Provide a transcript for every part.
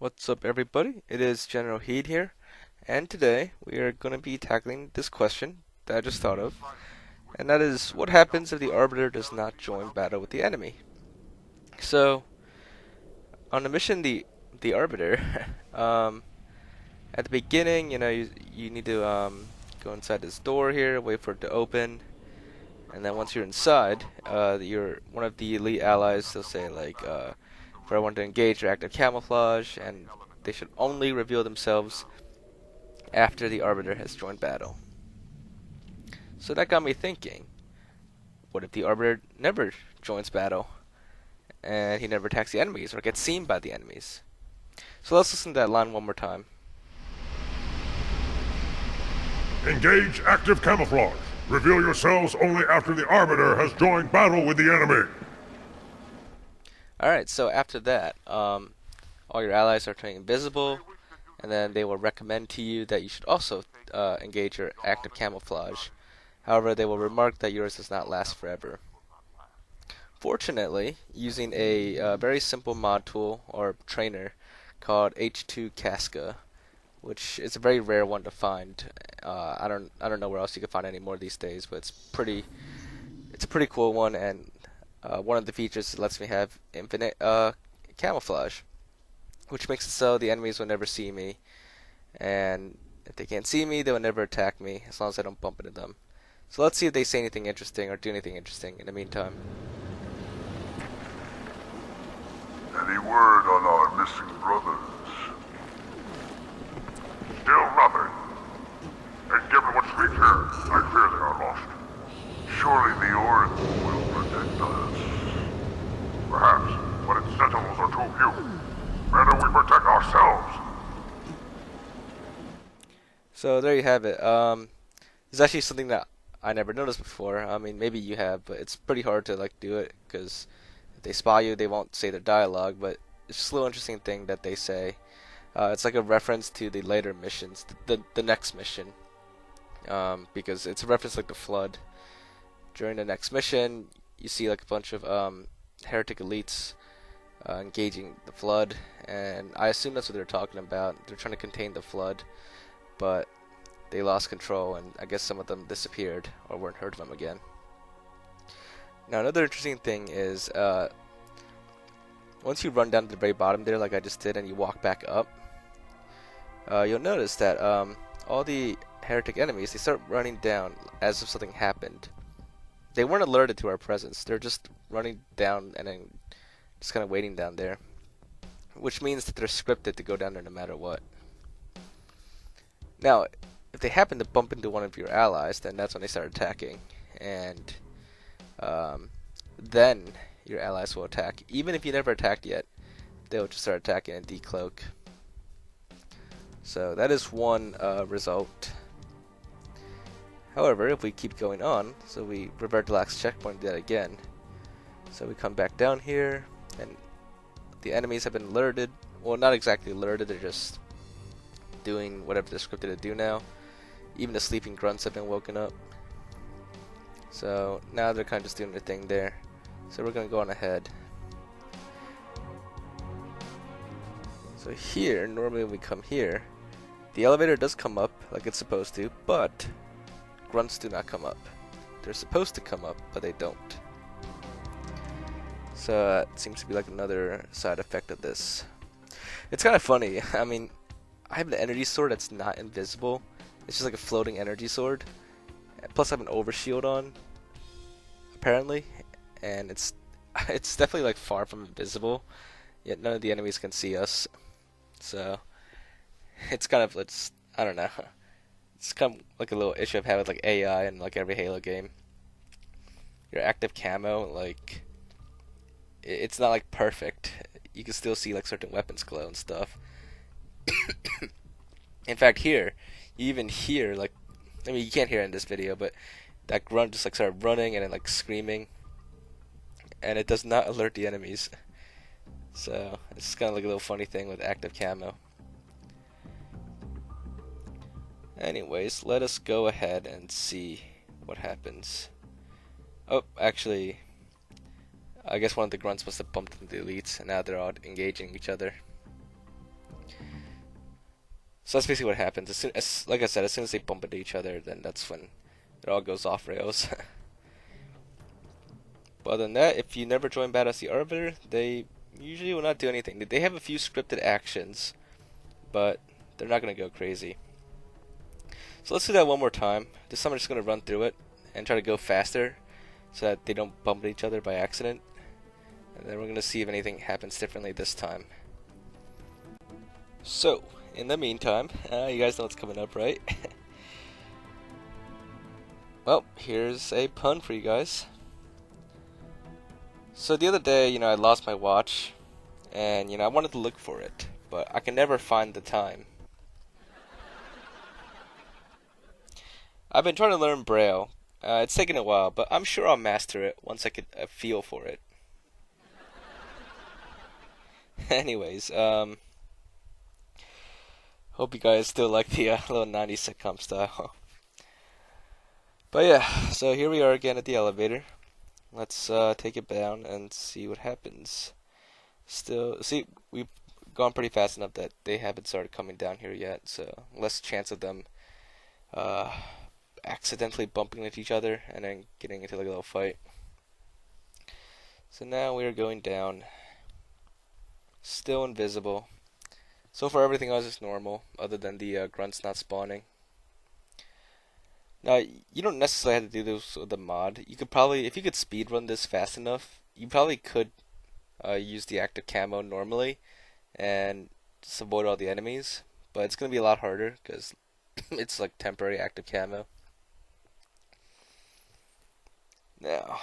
What's up, everybody? It is Generalkidd here, and today we are going to be tackling this question that I just thought of, and that is, what happens if the Arbiter does not join battle with the enemy? So, on the mission, the Arbiter, at the beginning, you need to go inside this door here, wait for it to open, and then once you're inside, you're one of the elite allies. They'll say for everyone to engage or active camouflage, and they should only reveal themselves after the Arbiter has joined battle. So that got me thinking, what if the Arbiter never joins battle and he never attacks the enemies or gets seen by the enemies? So let's listen to that line one more time. Engage active camouflage. Reveal yourselves only after the Arbiter has joined battle with the enemy. Alright, so after that, all your allies are turning invisible, and then they will recommend to you that you should also engage your active camouflage. However, they will remark that yours does not last forever. Fortunately, using a very simple mod tool or trainer called H2 Casca, which is a very rare one to find. I don't know where else you can find any more these days, but it's a pretty cool one, and one of the features lets me have infinite camouflage, which makes it so the enemies will never see me, and if they can't see me, they will never attack me as long as I don't bump into them. So let's see if they say anything interesting or do anything interesting in the meantime. Any word on our missing brothers? Still nothing. And given what's we hear, I fear they are lost. Surely the Oracle will protect us. Perhaps, but its sentinels are too few. Better we protect ourselves. So there you have it. It's actually something that I never noticed before. I mean, maybe you have, but it's pretty hard to do it because if they spy you, they won't say their dialogue. But it's just a little interesting thing that they say. It's like a reference to the later missions, the next mission, because it's a reference like the Flood. During the next mission, you see like a bunch of heretic elites engaging the Flood, and I assume that's what they're talking about. They're trying to contain the Flood, but they lost control, and I guess some of them disappeared or weren't heard from again. Now, another interesting thing is once you run down to the very bottom there, like I just did, and you walk back up, you'll notice that all the heretic enemies, they start running down as if something happened. They weren't alerted to our presence. They're just running down and then just kind of waiting down there, which means that they're scripted to go down there no matter what. Now, if they happen to bump into one of your allies, then that's when they start attacking, and then your allies will attack. Even if you never attacked yet, they'll just start attacking and decloak. So that is one result. However, if we keep going on, so we revert to last checkpoint, do that again. So we come back down here, and the enemies have been alerted. Well, not exactly alerted, they're just doing whatever they're scripted to do now. Even the sleeping grunts have been woken up. So now they're kind of just doing their thing there. So we're going to go on ahead. So here, normally when we come here, the elevator does come up like it's supposed to, but grunts do not come up. They're supposed to come up, but they don't. So that seems to be like another side effect of this. It's kind of funny. I mean, I have an energy sword that's not invisible. It's just like a floating energy sword. Plus I have an overshield on, apparently, and it's definitely like far from invisible. Yet none of the enemies can see us. So it's kind of I don't know. It's kind of like a little issue I've had with like AI in like every Halo game. Your active camo, like it's not like perfect. You can still see like certain weapons glow and stuff. In fact, here, you even hear like, I mean, you can't hear it in this video, but that grunt just like started running and then like screaming, and it does not alert the enemies. So it's kind of like a little funny thing with active camo. Anyways, let us go ahead and see what happens. Oh, actually, I guess one of the grunts must have bumped into the elites, and now they're all engaging each other. So that's basically what happens. Like I said, as soon as they bump into each other, then that's when it all goes off rails. But other than that, if you never join battle as the Arbiter, they usually will not do anything. They have a few scripted actions, but they're not going to go crazy. So let's do that one more time. This time I'm just going to run through it and try to go faster so that they don't bump into each other by accident. And then we're going to see if anything happens differently this time. So, in the meantime, you guys know what's coming up, right? Well, here's a pun for you guys. So the other day, I lost my watch, and, I wanted to look for it, but I can never find the time. I've been trying to learn Braille. It's taken a while, but I'm sure I'll master it once I get a feel for it. Anyways, hope you guys still like the little 90s sitcom style. But yeah, so here we are again at the elevator. Let's take it down and see what happens. Still, see, we've gone pretty fast enough that they haven't started coming down here yet, so less chance of them uh, accidentally bumping into each other and then getting into like a little fight. So now we are going down. Still invisible. So far everything else is normal, other than the grunts not spawning. Now, you don't necessarily have to do this with the mod. You could probably, if you could speedrun this fast enough, you probably could use the active camo normally and just avoid all the enemies. But it's going to be a lot harder because it's like temporary active camo. Now,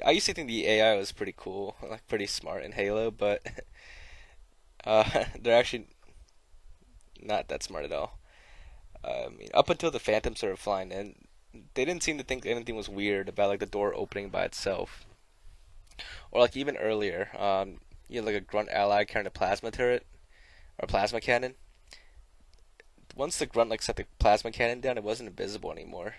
I used to think the AI was pretty cool, like pretty smart in Halo, but they're actually not that smart at all. I mean, up until the Phantom started flying in, they didn't seem to think anything was weird about like the door opening by itself, or like even earlier, like a grunt ally carrying a plasma turret or plasma cannon. Once the grunt like set the plasma cannon down, it wasn't invisible anymore.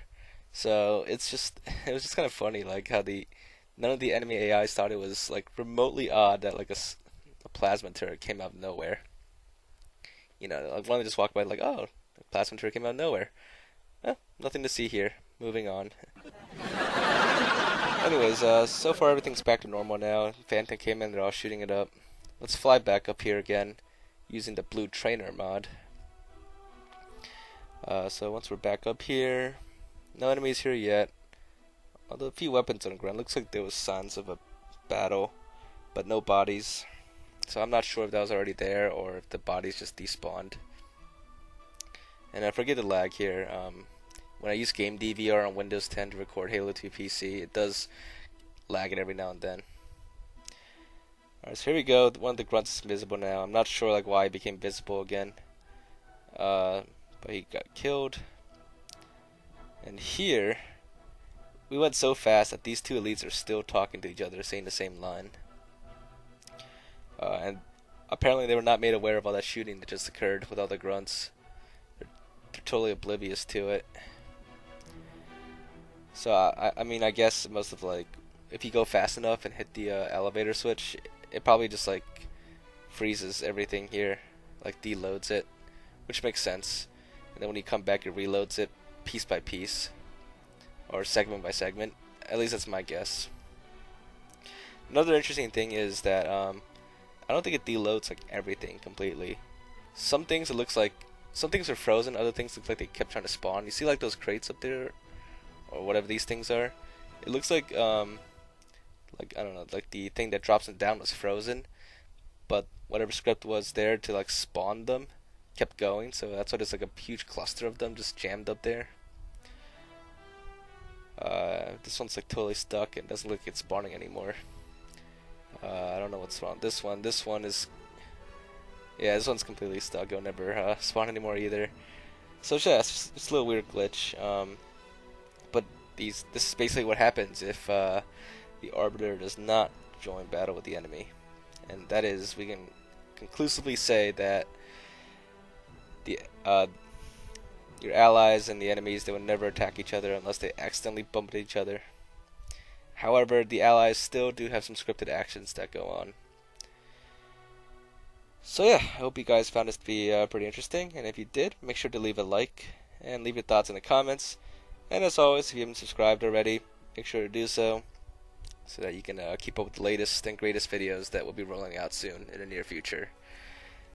So it was just kind of funny like how the none of the enemy AIs thought it was like remotely odd that like a plasma turret came out of nowhere. Like one of them just walked by like, oh, the plasma turret came out of nowhere. Nothing to see here. Moving on. Anyways, so far everything's back to normal now. Phantom came in, they're all shooting it up. Let's fly back up here again using the blue trainer mod. So once we're back up here, no enemies here yet. Although a few weapons on the ground. Looks like there was signs of a battle, but no bodies. So I'm not sure if that was already there or if the bodies just despawned. And I forget the lag here. When I use Game DVR on Windows 10 to record Halo 2 PC, it does lag it every now and then. Alright, so here we go. One of the grunts is invisible now. I'm not sure like why he became visible again. But he got killed. And here, we went so fast that these two elites are still talking to each other, saying the same line. And apparently they were not made aware of all that shooting that just occurred with all the grunts. They're totally oblivious to it. So I mean, I guess most of like, if you go fast enough and hit the elevator switch, it probably just like freezes everything here, like deloads it, which makes sense. And then when you come back, it reloads it piece by piece, or segment by segment. At least that's my guess. Another interesting thing is that I don't think it deloads like everything completely. Some things it looks like some things are frozen, other things look like they kept trying to spawn. You see like those crates up there, or whatever these things are. It looks like I don't know, like the thing that drops them down was frozen, but whatever script was there to like spawn them kept going. So that's why there's like a huge cluster of them just jammed up there. This one's like totally stuck and doesn't look like it's spawning anymore. I don't know what's wrong. This one is, yeah, this one's completely stuck. It'll never spawn anymore either. So it's a little weird glitch. But this is basically what happens if the Arbiter does not join battle with the enemy, and that is, we can conclusively say that the your allies and the enemies, they will never attack each other unless they accidentally bump into each other. However, the allies still do have some scripted actions that go on. So yeah, I hope you guys found this to be pretty interesting, and if you did, make sure to leave a like and leave your thoughts in the comments. And as always, if you haven't subscribed already, make sure to do so that you can keep up with the latest and greatest videos that will be rolling out soon in the near future.